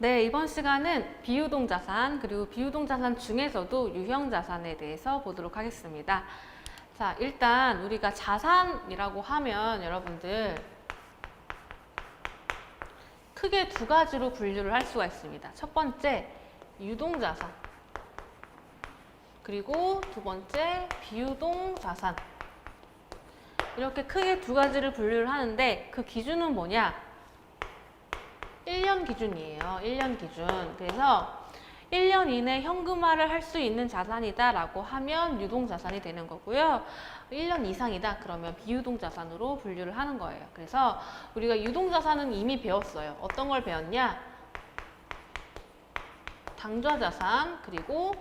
네, 이번 시간은 비유동자산 그리고 비유동자산 중에서도 유형자산에 대해서 보도록 하겠습니다. 자, 일단 우리가 자산이라고 하면 여러분들 크게 두 가지로 분류를 할 수가 있습니다. 첫 번째, 유동자산. 그리고 두 번째, 비유동자산. 이렇게 크게 두 가지를 분류를 하는데 그 기준은 뭐냐? 1년 기준이에요. 1년 기준. 그래서 1년 이내 현금화를 할 수 있는 자산이다 라고 하면 유동자산이 되는 거고요. 1년 이상이다 그러면 비유동자산으로 분류를 하는 거예요. 그래서 우리가 유동자산은 이미 배웠어요. 어떤 걸 배웠냐? 당좌자산 그리고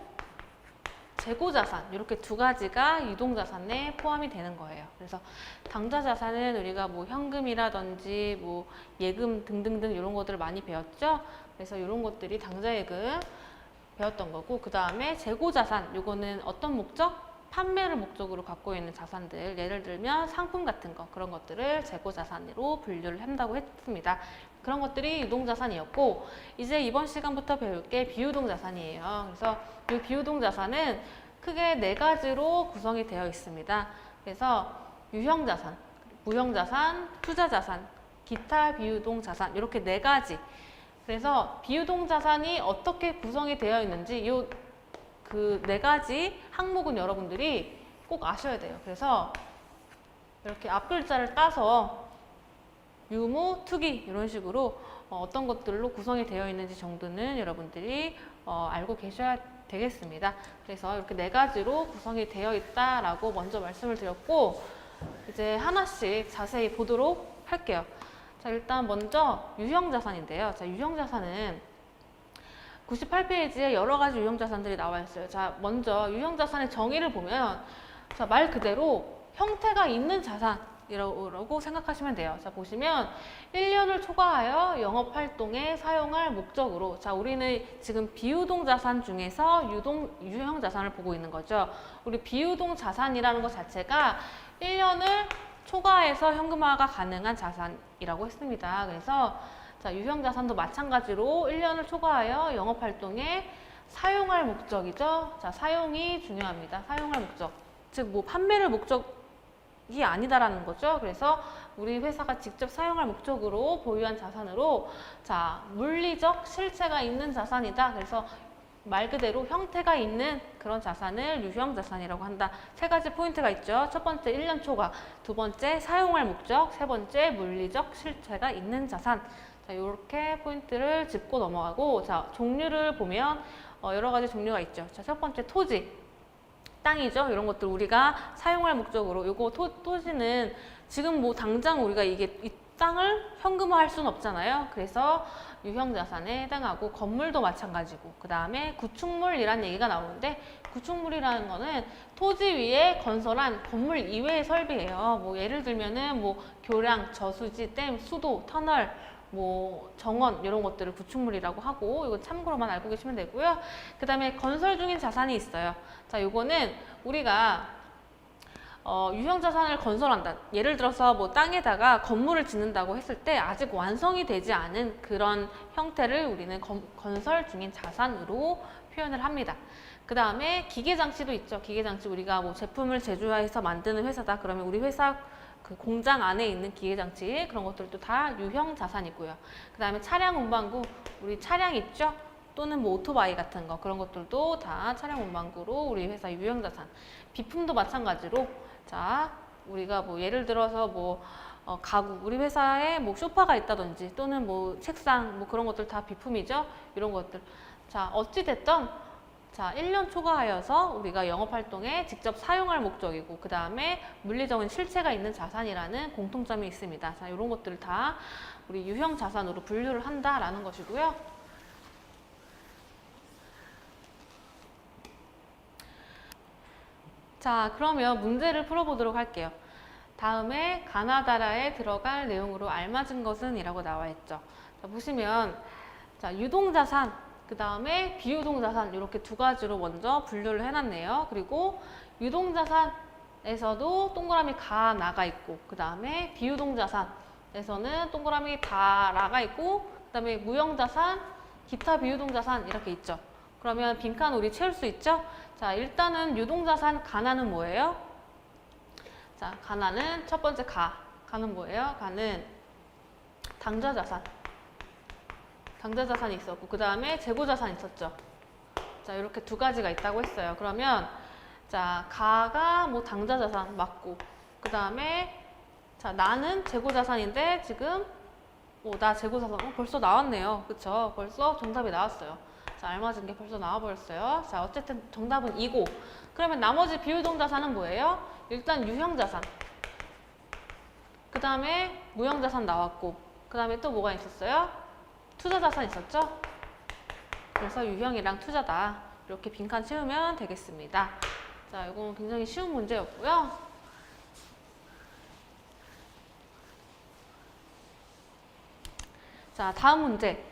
재고자산 이렇게 두 가지가 유동자산에 포함이 되는 거예요. 그래서 당좌자산은 우리가 뭐 현금이라든지 뭐 예금 등등등 이런 것들을 많이 배웠죠. 그래서 이런 것들이 당좌예금 배웠던 거고, 그 다음에 재고자산 요거는 어떤 목적? 판매를 목적으로 갖고 있는 자산들, 예를 들면 상품 같은 거, 그런 것들을 재고자산으로 분류를 한다고 했습니다. 그런 것들이 유동자산이었고, 이제 이번 시간부터 배울 게 비유동자산이에요. 그래서 이 비유동자산은 크게 네 가지로 구성이 되어 있습니다. 그래서 유형자산, 무형자산, 투자자산, 기타 비유동자산 이렇게 네 가지. 그래서 비유동자산이 어떻게 구성이 되어 있는지 이 그 네 가지 항목은 여러분들이 꼭 아셔야 돼요. 그래서 이렇게 앞글자를 따서 유무, 투기 이런 식으로 어떤 것들로 구성이 되어 있는지 정도는 여러분들이 알고 계셔야 되겠습니다. 그래서 이렇게 네 가지로 구성이 되어 있다라고 먼저 말씀을 드렸고, 이제 하나씩 자세히 보도록 할게요. 자, 일단 먼저 유형자산인데요. 자, 유형자산은 98페이지에 여러 가지 유형자산들이 나와 있어요. 자, 먼저 유형자산의 정의를 보면, 자, 말 그대로 형태가 있는 자산이라고 생각하시면 돼요. 자, 보시면 1년을 초과하여 영업활동에 사용할 목적으로, 자, 우리는 지금 비유동자산 중에서 유형자산을 보고 있는 거죠. 우리 비유동자산이라는 것 자체가 1년을 초과해서 현금화가 가능한 자산이라고 했습니다. 그래서 자, 유형자산도 마찬가지로 1년을 초과하여 영업활동에 사용할 목적이죠. 자, 사용이 중요합니다. 사용할 목적. 즉, 뭐 판매를 목적이 아니다라는 거죠. 그래서 우리 회사가 직접 사용할 목적으로 보유한 자산으로, 자, 물리적 실체가 있는 자산이다. 그래서 말 그대로 형태가 있는 그런 자산을 유형자산이라고 한다. 세 가지 포인트가 있죠. 첫 번째 1년 초과, 두 번째 사용할 목적, 세 번째 물리적 실체가 있는 자산. 자, 이렇게 포인트를 짚고 넘어가고, 자, 종류를 보면 여러 가지 종류가 있죠. 자, 첫 번째 토지, 땅이죠. 이런 것들 우리가 사용할 목적으로, 요거 토지는 지금 뭐 당장 우리가 이 땅을 현금화할 수는 없잖아요. 그래서 유형자산에 해당하고, 건물도 마찬가지고, 그 다음에 구축물이라는 얘기가 나오는데, 구축물이라는 거는 토지 위에 건설한 건물 이외의 설비예요. 뭐 예를 들면은 뭐 교량, 저수지, 댐, 수도, 터널, 뭐 정원 이런 것들을 구축물이라고 하고, 이거 참고로만 알고 계시면 되고요. 그 다음에 건설 중인 자산이 있어요. 자, 요거는 우리가 유형자산을 건설한다. 예를 들어서 뭐 땅에다가 건물을 짓는다고 했을 때 아직 완성이 되지 않은 그런 형태를 우리는 건설 중인 자산으로 표현을 합니다. 그 다음에 기계장치도 있죠. 기계장치, 우리가 뭐 제품을 제조해서 만드는 회사다. 그러면 우리 회사 그 공장 안에 있는 기계장치, 그런 것들도 다 유형자산이고요. 그 다음에 차량 운반구, 우리 차량 있죠? 또는 뭐 오토바이 같은 거, 그런 것들도 다 차량 운반구로 우리 회사 유형자산. 비품도 마찬가지로, 자, 우리가 뭐 예를 들어서 뭐 가구, 우리 회사에 뭐 소파가 있다든지 또는 뭐 책상, 뭐 그런 것들 다 비품이죠. 이런 것들. 자, 어찌 됐든, 자, 1년 초과하여서 우리가 영업활동에 직접 사용할 목적이고, 그 다음에 물리적인 실체가 있는 자산이라는 공통점이 있습니다. 자, 이런 것들을 다 우리 유형자산으로 분류를 한다라는 것이고요. 자, 그러면 문제를 풀어보도록 할게요. 다음에 가나다라에 들어갈 내용으로 알맞은 것은 이라고 나와 있죠. 자, 보시면, 자, 유동자산, 그 다음에 비유동자산 이렇게 두 가지로 먼저 분류를 해놨네요. 그리고 유동자산에서도 동그라미 가 나가 있고, 그 다음에 비유동자산에서는 동그라미 다 나가 있고, 그 다음에 무형자산, 기타 비유동자산 이렇게 있죠. 그러면 빈칸 우리 채울 수 있죠? 자, 일단은 유동자산 가나는 뭐예요? 자, 가나는 첫 번째 가는 뭐예요? 가는 당좌자산. 당좌자산이 있었고 그 다음에 재고자산이 있었죠. 자, 이렇게 두 가지가 있다고 했어요. 그러면 자, 가가 뭐 당좌자산 맞고 그 다음에 자, 나는 재고자산인데 지금 나 재고자산 벌써 나왔네요. 그쵸? 벌써 정답이 나왔어요. 자, 알맞은 게 벌써 나와버렸어요. 자, 어쨌든 정답은 이고. 그러면 나머지 비유동자산은 뭐예요? 일단 유형자산. 그 다음에 무형자산 나왔고 그 다음에 또 뭐가 있었어요? 투자자산 있었죠? 그래서 유형이랑 투자다. 이렇게 빈칸 채우면 되겠습니다. 자, 이건 굉장히 쉬운 문제였고요. 자, 다음 문제.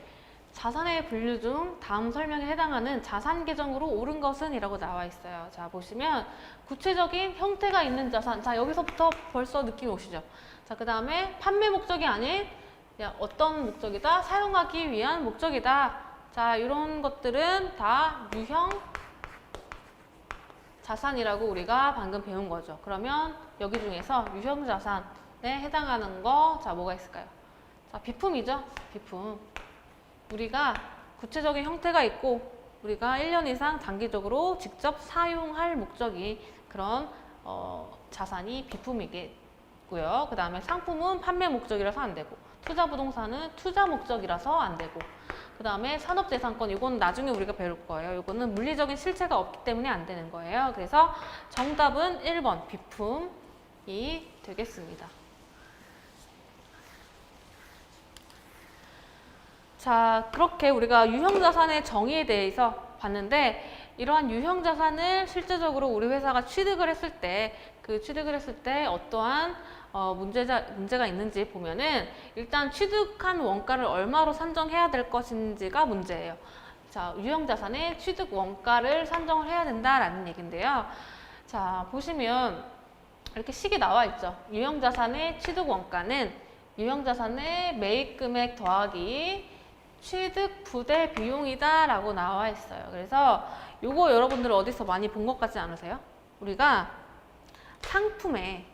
자산의 분류 중 다음 설명에 해당하는 자산 계정으로 옳은 것은? 이라고 나와 있어요. 자, 보시면 구체적인 형태가 있는 자산. 자, 여기서부터 벌써 느낌 오시죠? 자, 그 다음에 판매 목적이 아닌 어떤 목적이다? 사용하기 위한 목적이다. 자, 이런 것들은 다 유형 자산이라고 우리가 방금 배운 거죠. 그러면 여기 중에서 유형 자산에 해당하는 거, 자, 뭐가 있을까요? 자, 비품이죠. 비품. 우리가 구체적인 형태가 있고 우리가 1년 이상 장기적으로 직접 사용할 목적이 그런 자산이 비품이겠고요. 그 다음에 상품은 판매 목적이라서 안 되고 투자부동산은 투자 목적이라서 안 되고 그 다음에 산업재산권 이건 나중에 우리가 배울 거예요. 이거는 물리적인 실체가 없기 때문에 안 되는 거예요. 그래서 정답은 1번 비품이 되겠습니다. 자, 그렇게 우리가 유형자산의 정의에 대해서 봤는데 이러한 유형자산을 실제적으로 우리 회사가 취득을 했을 때 어떠한 문제가 있는지 보면은 일단 취득한 원가를 얼마로 산정해야 될 것인지가 문제예요. 자, 유형자산의 취득 원가를 산정을 해야 된다라는 얘기인데요. 자, 보시면 이렇게 식이 나와 있죠. 유형자산의 취득 원가는 유형자산의 매입 금액 더하기 취득 부대 비용이다 라고 나와 있어요. 그래서 요거 여러분들 어디서 많이 본 것 같지 않으세요? 우리가 상품에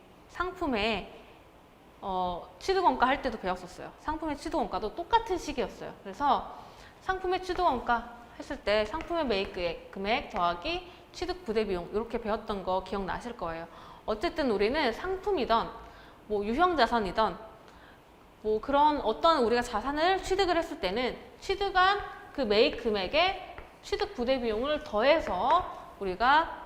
취득원가 할 때도 배웠었어요. 상품의 취득원가도 똑같은 식이었어요. 그래서 상품의 취득원가 했을 때 상품의 매입 금액 더하기 취득 부대 비용 이렇게 배웠던 거 기억나실 거예요. 어쨌든 우리는 상품이던 뭐 유형자산이던 뭐 그런 어떤 우리가 자산을 취득을 했을 때는 취득한 그 매입 금액에 취득 부대 비용을 더해서 우리가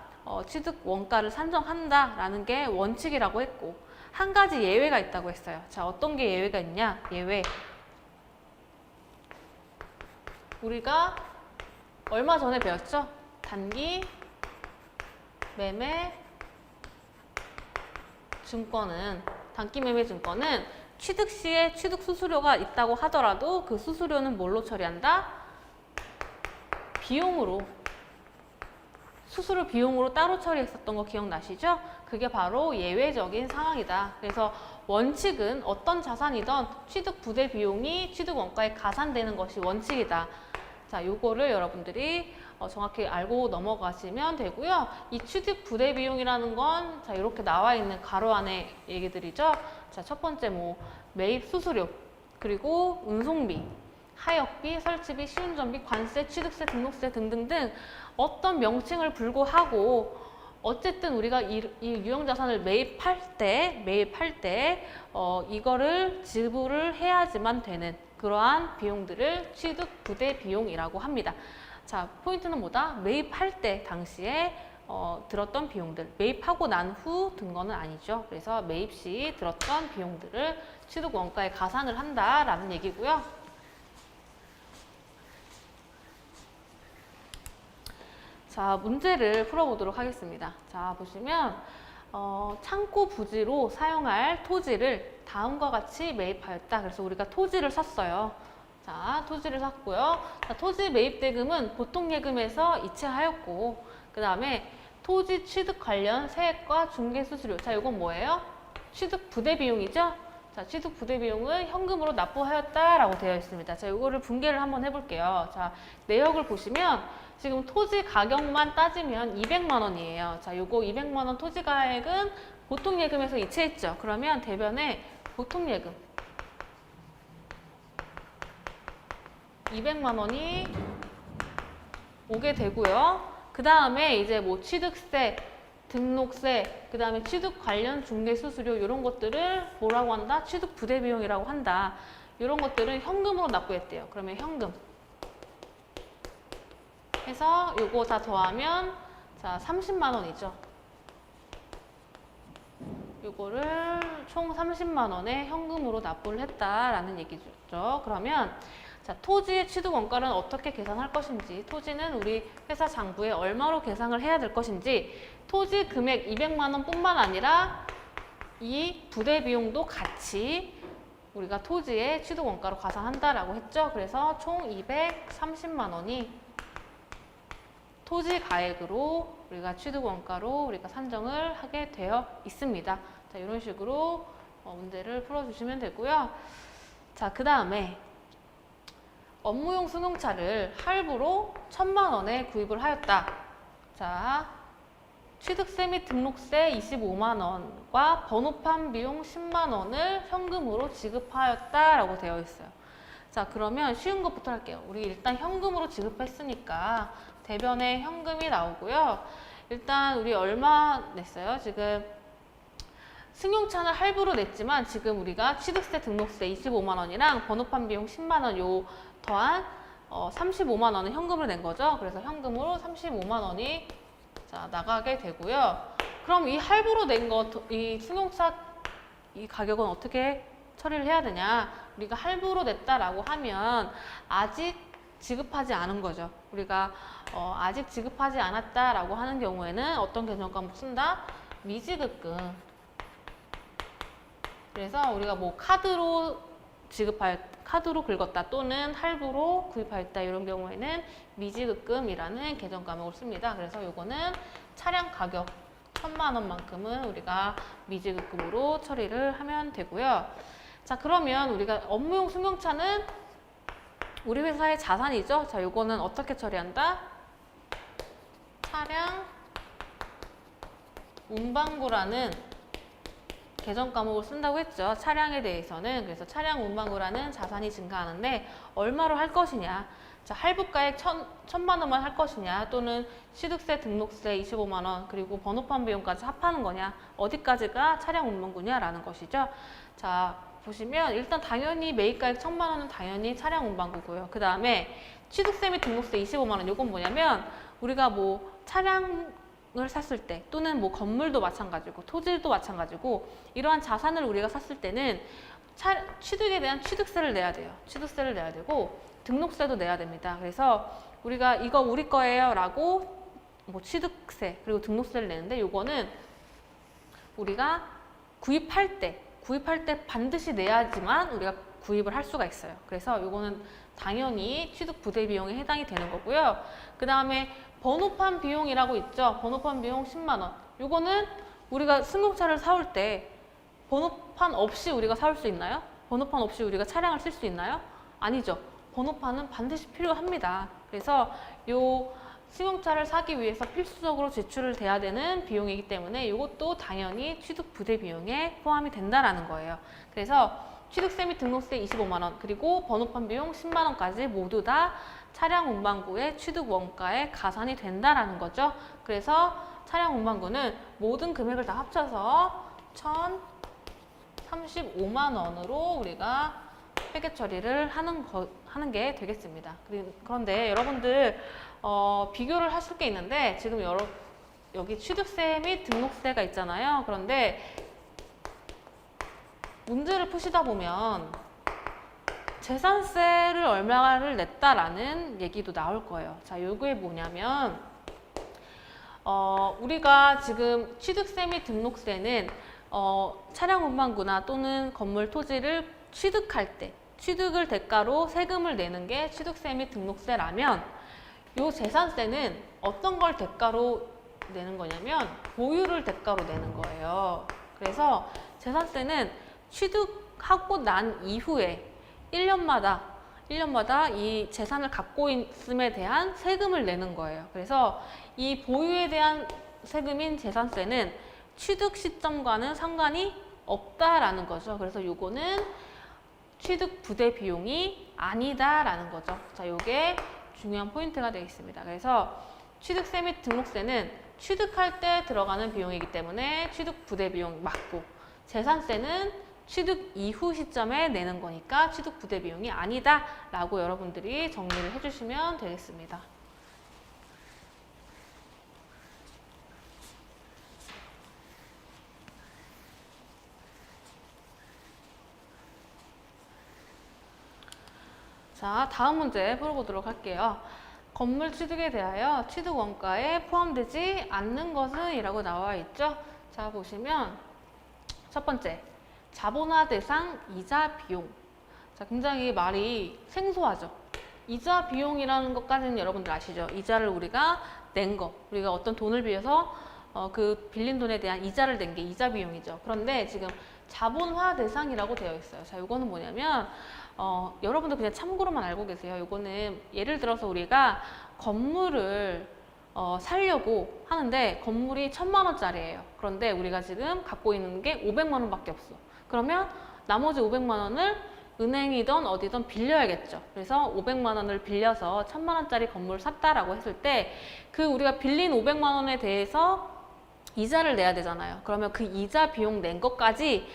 취득 원가를 산정한다라는 게 원칙이라고 했고 한 가지 예외가 있다고 했어요. 자, 어떤 게 예외가 있냐? 예외. 우리가 얼마 전에 배웠죠? 단기 매매 증권은 단기 매매 증권은 취득 시에 취득 수수료가 있다고 하더라도 그 수수료는 뭘로 처리한다? 비용으로. 수수료 비용으로 따로 처리했었던 거 기억나시죠? 그게 바로 예외적인 상황이다. 그래서 원칙은 어떤 자산이든 취득 부대 비용이 취득 원가에 가산되는 것이 원칙이다. 자, 요거를 여러분들이 정확히 알고 넘어가시면 되고요. 이 취득 부대 비용이라는 건 자, 이렇게 나와 있는 가로 안에 얘기들이죠. 자, 첫 번째 뭐 매입 수수료, 그리고 운송비, 하역비, 설치비, 시운전비, 관세, 취득세, 등록세 등등등 어떤 명칭을 불구하고 어쨌든 우리가 이 유형자산을 매입할 때 이거를 지불을 해야지만 되는 그러한 비용들을 취득 부대 비용이라고 합니다. 자, 포인트는 뭐다? 매입할 때 당시에 들었던 비용들, 매입하고 난 후 든 거는 아니죠. 그래서 매입 시 들었던 비용들을 취득 원가에 가산을 한다라는 얘기고요. 자, 문제를 풀어보도록 하겠습니다. 자, 보시면 창고 부지로 사용할 토지를 다음과 같이 매입하였다. 그래서 우리가 토지를 샀어요. 자, 토지를 샀고요. 자, 토지 매입 대금은 보통 예금에서 이체하였고, 그 다음에 토지 취득 관련 세액과 중개 수수료. 자, 이건 뭐예요? 취득 부대 비용이죠? 자, 자, 취득 부대 비용을 현금으로 납부하였다라고 되어 있습니다. 자, 이거를 분개를 한번 해볼게요. 자, 내역을 보시면 지금 토지 가격만 따지면 200만 원이에요. 자, 요거 200만 원 토지 가액은 보통 예금에서 이체했죠. 그러면 대변에 보통 예금 200만 원이 오게 되고요. 그 다음에 이제 뭐 취득세, 등록세, 그 다음에 취득 관련 중개 수수료 이런 것들을 뭐라고 한다? 취득 부대 비용이라고 한다. 이런 것들은 현금으로 납부했대요. 그러면 현금 해서 요거 다 더하면 자 30만 원이죠. 요거를 총 30만 원에 현금으로 납부를 했다라는 얘기죠. 그러면 자, 토지의 취득 원가는 어떻게 계산할 것인지, 토지는 우리 회사 장부에 얼마로 계산을 해야 될 것인지, 토지 금액 200만 원 뿐만 아니라 이 부대 비용도 같이 우리가 토지의 취득 원가로 가산한다라고 했죠. 그래서 총 230만 원이 토지 가액으로 우리가 취득 원가로 우리가 산정을 하게 되어 있습니다. 자, 이런 식으로 문제를 풀어주시면 되고요. 자, 그 다음에 업무용 승용차를 할부로 1,000만 원에 구입을 하였다. 자, 취득세 및 등록세 25만 원과 번호판 비용 10만 원을 현금으로 지급하였다라고 되어 있어요. 자, 그러면 쉬운 것부터 할게요. 우리 일단 현금으로 지급했으니까 대변에 현금이 나오고요. 일단 우리 얼마 냈어요? 지금 승용차는 할부로 냈지만 지금 우리가 취득세, 등록세 25만 원이랑 번호판 비용 10만 원 요 더한 35만 원은 현금으로 낸 거죠. 그래서 현금으로 35만 원이 자, 나가게 되고요. 그럼 이 할부로 낸 거, 이 승용차 이 가격은 어떻게 처리를 해야 되냐? 우리가 할부로 냈다라고 하면 아직 지급하지 않은 거죠. 우리가 아직 지급하지 않았다라고 하는 경우에는 어떤 개정 과목 쓴다? 미지급금. 그래서 우리가 뭐 카드로 긁었다 또는 할부로 구입하였다 이런 경우에는 미지급금이라는 개정 과목을 씁니다. 그래서 요거는 차량 가격 1,000만 원만큼은 우리가 미지급금으로 처리를 하면 되고요. 자, 그러면 우리가 업무용 승용차는 우리 회사의 자산이죠. 자, 요거는 어떻게 처리한다? 차량 운반구라는 개정 과목을 쓴다고 했죠. 차량에 대해서는. 그래서 차량 운반구라는 자산이 증가하는데 얼마로 할 것이냐. 자, 할부가액 1,000만 원만 할 것이냐 또는 취득세, 등록세 25만 원 그리고 번호판 비용까지 합하는 거냐. 어디까지가 차량 운반구냐라는 것이죠. 자, 보시면 일단 당연히 매입가액 1,000만 원은 당연히 차량 운반구고요. 그 다음에 취득세 및 등록세 25만 원 이건 뭐냐면 우리가 뭐 차량을 샀을 때 또는 뭐 건물도 마찬가지고 토지도 마찬가지고 이러한 자산을 우리가 샀을 때는 취득에 대한 취득세를 내야 돼요. 취득세를 내야 되고 등록세도 내야 됩니다. 그래서 우리가 이거 우리 거예요 라고 뭐 취득세 그리고 등록세를 내는데 요거는 우리가 구입할 때 반드시 내야지만 우리가 구입을 할 수가 있어요. 그래서 요거는 당연히 취득 부대 비용에 해당이 되는 거고요. 그 다음에 번호판 비용이라고 있죠. 번호판 비용 10만 원. 요거는 우리가 승용차를 사올 때 번호판 없이 우리가 사올 수 있나요? 번호판 없이 우리가 차량을 쓸 수 있나요? 아니죠. 번호판은 반드시 필요합니다. 그래서 요 승용차를 사기 위해서 필수적으로 제출을 돼야 되는 비용이기 때문에 이것도 당연히 취득 부대 비용에 포함이 된다라는 거예요. 그래서 취득세 및 등록세 25만 원 그리고 번호판 비용 10만 원까지 모두 다 차량 운반구의 취득 원가에 가산이 된다라는 거죠. 그래서 차량 운반구는 모든 금액을 다 합쳐서 1,035만 원으로 우리가 회계 처리를 하는 게 되겠습니다. 그런데 여러분들 비교를 하실 게 있는데 지금 여기 취득세 및 등록세가 있잖아요. 그런데 문제를 푸시다 보면 재산세를 얼마를 냈다라는 얘기도 나올 거예요. 자, 요게 뭐냐면 우리가 지금 취득세 및 등록세는 차량 운반구나 또는 건물 토지를 취득할 때 취득을 대가로 세금을 내는 게 취득세 및 등록세라면 요 재산세는 어떤 걸 대가로 내는 거냐면 보유를 대가로 내는 거예요. 그래서 재산세는 취득 하고 난 이후에 1년마다 이 재산을 갖고 있음에 대한 세금을 내는 거예요. 그래서 이 보유에 대한 세금인 재산세는 취득 시점과는 상관이 없다라는 거죠. 그래서 요거는 취득 부대 비용이 아니다라는 거죠. 자, 요게 중요한 포인트가 되겠습니다. 그래서 취득세 및 등록세는 취득할 때 들어가는 비용이기 때문에 취득 부대 비용 맞고, 재산세는 취득 이후 시점에 내는 거니까 취득 부대 비용이 아니다라고 여러분들이 정리를 해주시면 되겠습니다. 자, 다음 문제 풀어보도록 할게요. 건물 취득에 대하여 취득 원가에 포함되지 않는 것은 이라고 나와 있죠. 자, 보시면 첫 번째, 자본화 대상 이자 비용. 자, 굉장히 말이 생소하죠. 이자 비용이라는 것까지는 여러분들 아시죠? 이자를 우리가 낸 거, 우리가 어떤 돈을 빌려서 그 빌린 돈에 대한 이자를 낸 게 이자 비용이죠. 그런데 지금 자본화 대상이라고 되어 있어요. 자, 이거는 뭐냐면 여러분들 그냥 참고로만 알고 계세요. 이거는 예를 들어서 우리가 건물을 살려고 하는데 건물이 1,000만 원짜리예요. 그런데 우리가 지금 갖고 있는 게 500만 원밖에 없어. 그러면 나머지 500만 원을 은행이든 어디든 빌려야겠죠. 그래서 500만 원을 빌려서 1,000만 원짜리 건물을 샀다라고 했을 때 그 우리가 빌린 500만 원에 대해서 이자를 내야 되잖아요. 그러면 그 이자 비용 낸 것까지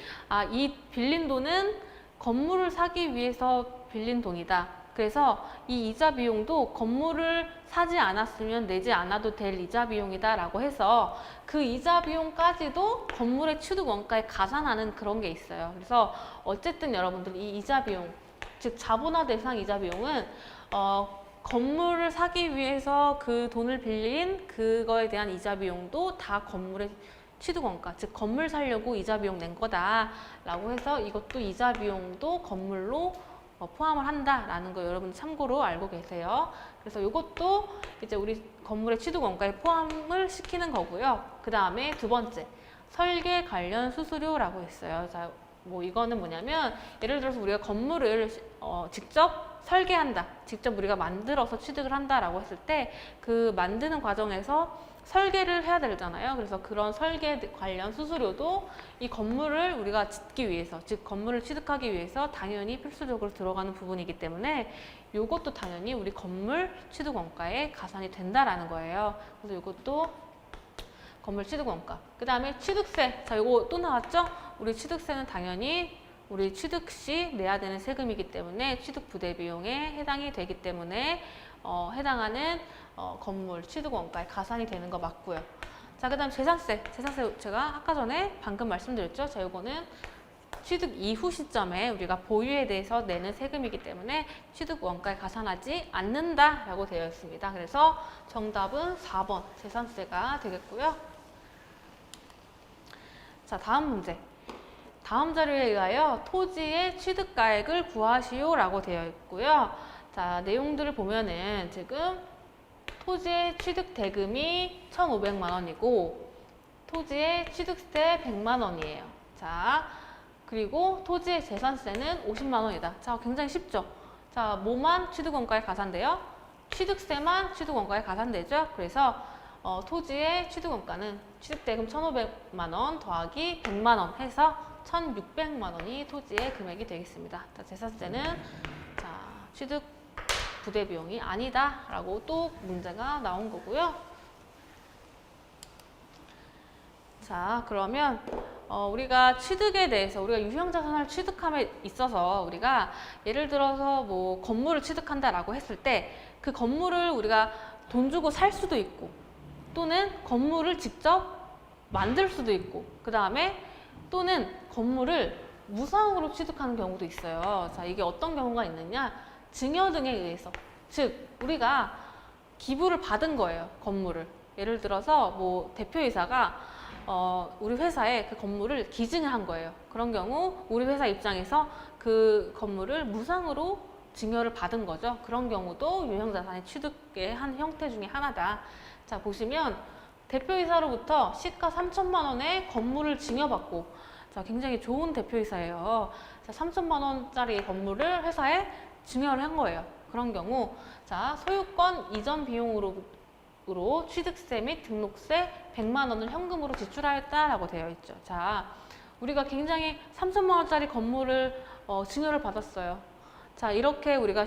이 빌린 돈은 건물을 사기 위해서 빌린 돈이다. 그래서 이 이자 비용도 건물을 사지 않았으면 내지 않아도 될 이자 비용이다 라고 해서 그 이자 비용까지도 건물의 취득 원가에 가산하는 그런 게 있어요. 그래서 어쨌든 여러분들 이 이자 비용, 즉 자본화 대상 이자 비용은 건물을 사기 위해서 그 돈을 빌린 그거에 대한 이자 비용도 다 건물의 취득원가, 즉 건물 살려고 이자 비용 낸 거다라고 해서 이것도 이자 비용도 건물로 포함을 한다라는 거 여러분 참고로 알고 계세요. 그래서 이것도 이제 우리 건물의 취득원가에 포함을 시키는 거고요. 그 다음에 두 번째, 설계 관련 수수료라고 했어요. 자, 뭐 이거는 뭐냐면 예를 들어서 우리가 건물을 직접 설계한다, 직접 우리가 만들어서 취득을 한다라고 했을 때 그 만드는 과정에서 설계를 해야 되잖아요. 그래서 그런 설계 관련 수수료도 이 건물을 우리가 짓기 위해서, 즉 건물을 취득하기 위해서 당연히 필수적으로 들어가는 부분이기 때문에 이것도 당연히 우리 건물 취득 원가에 가산이 된다라는 거예요. 그래서 이것도 건물 취득 원가. 그 다음에 취득세. 자, 이거 또 나왔죠? 우리 취득세는 당연히 우리 취득 시 내야 되는 세금이기 때문에 취득 부대 비용에 해당이 되기 때문에 해당하는 건물 취득 원가에 가산이 되는 거 맞고요. 자, 그 다음 재산세. 재산세 제가 아까 전에 방금 말씀드렸죠. 자, 이거는 취득 이후 시점에 우리가 보유에 대해서 내는 세금이기 때문에 취득 원가에 가산하지 않는다라고 되어 있습니다. 그래서 정답은 4번 재산세가 되겠고요. 자, 다음 문제. 다음 자료에 의하여 토지의 취득가액을 구하시오라고 되어 있고요. 자, 내용들을 보면은 지금 토지의 취득 대금이 1,500만 원이고 토지의 취득세 100만 원이에요. 자, 그리고 토지의 재산세는 50만 원이다. 자, 굉장히 쉽죠? 자, 뭐만 취득원가에 가산돼요? 취득세만 취득원가에 가산되죠? 그래서 토지의 취득원가는 취득대금 1,500만 원 더하기 100만 원 해서 1,600만 원이 토지의 금액이 되겠습니다. 자, 재산세는 자, 취득 부대 비용이 아니다라고 또 문제가 나온 거고요. 자, 그러면 우리가 취득에 대해서 우리가 유형자산을 취득함에 있어서 우리가 예를 들어서 뭐 건물을 취득한다라고 했을 때 그 건물을 우리가 돈 주고 살 수도 있고 또는 건물을 직접 만들 수도 있고 그 다음에 또는 건물을 무상으로 취득하는 경우도 있어요. 자, 이게 어떤 경우가 있느냐? 증여 등에 의해서, 즉 우리가 기부를 받은 거예요. 건물을. 예를 들어서 뭐 대표이사가 우리 회사에 그 건물을 기증한 거예요. 그런 경우 우리 회사 입장에서 그 건물을 무상으로 증여를 받은 거죠. 그런 경우도 유형자산의 취득의 한 형태 중에 하나다. 자, 보시면 대표이사로부터 시가 3,000만 원에 건물을 증여받고 자, 굉장히 좋은 대표이사예요. 자, 3천만 원짜리 건물을 회사에 증여를 한 거예요. 그런 경우, 자, 소유권 이전 비용으로 취득세 및 등록세 100만 원을 현금으로 지출하였다라고 되어 있죠. 자, 우리가 굉장히 3천만 원짜리 건물을 증여를 받았어요. 자, 이렇게 우리가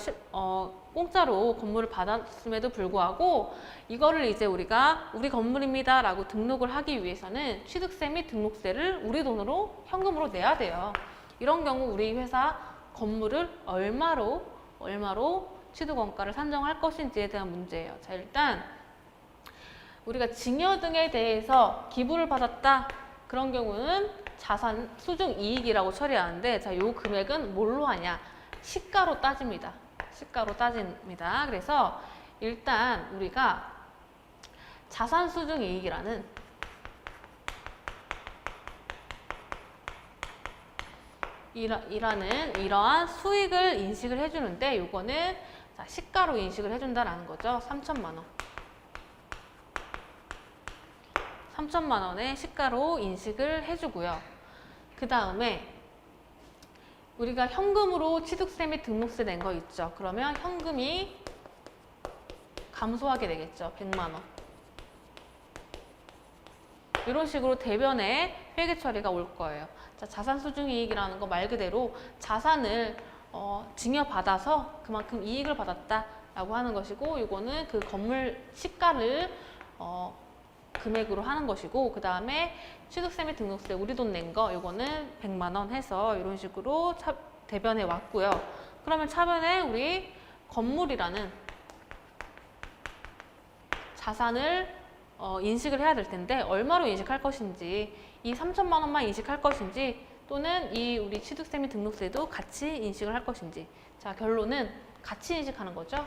공짜로 건물을 받았음에도 불구하고 이거를 이제 우리가 우리 건물입니다 라고 등록을 하기 위해서는 취득세 및 등록세를 우리 돈으로 현금으로 내야 돼요. 이런 경우 우리 회사 건물을 얼마로 취득원가를 산정할 것인지에 대한 문제예요. 자, 일단 우리가 증여 등에 대해서 기부를 받았다. 그런 경우는 자산 수중 이익이라고 처리하는데, 자, 요 금액은 뭘로 하냐? 시가로 따집니다. 시가로 따집니다. 그래서 일단 우리가 자산 수중 이익이라는 이러한 수익을 인식을 해주는데, 요거는 자, 시가로 인식을 해준다라는 거죠. 3천만 원. 3천만 원의 시가로 인식을 해주고요. 그 다음에 우리가 현금으로 취득세 및 등록세 낸 거 있죠. 그러면 현금이 감소하게 되겠죠. 100만 원. 이런 식으로 대변에 회계 처리가 올 거예요. 자, 자산 수중이익이라는 거 말 그대로 자산을 증여받아서 그만큼 이익을 받았다라고 하는 것이고, 이거는 그 건물 시가를 금액으로 하는 것이고, 그 다음에 취득세 및 등록세 우리 돈 낸 거 이거는 100만 원 해서 이런 식으로 대변에 왔고요. 그러면 차변에 우리 건물이라는 자산을 인식을 해야 될 텐데, 얼마로 인식할 것인지, 이 3천만 원만 인식할 것인지, 또는 이 우리 취득세 및 등록세도 같이 인식을 할 것인지. 자, 결론은 같이 인식하는 거죠.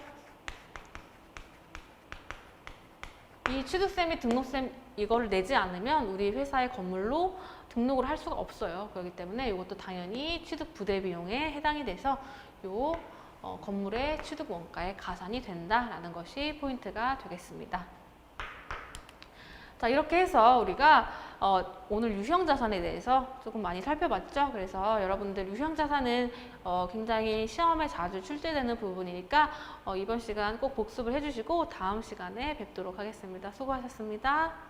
이 취득세 및 등록세 이거를 내지 않으면 우리 회사의 건물로 등록을 할 수가 없어요. 그렇기 때문에 이것도 당연히 취득 부대 비용에 해당이 돼서 요 건물의 취득 원가에 가산이 된다라는 것이 포인트가 되겠습니다. 자, 이렇게 해서 우리가 오늘 유형자산에 대해서 조금 많이 살펴봤죠. 그래서 여러분들 유형자산은 굉장히 시험에 자주 출제되는 부분이니까 이번 시간 꼭 복습을 해주시고 다음 시간에 뵙도록 하겠습니다. 수고하셨습니다.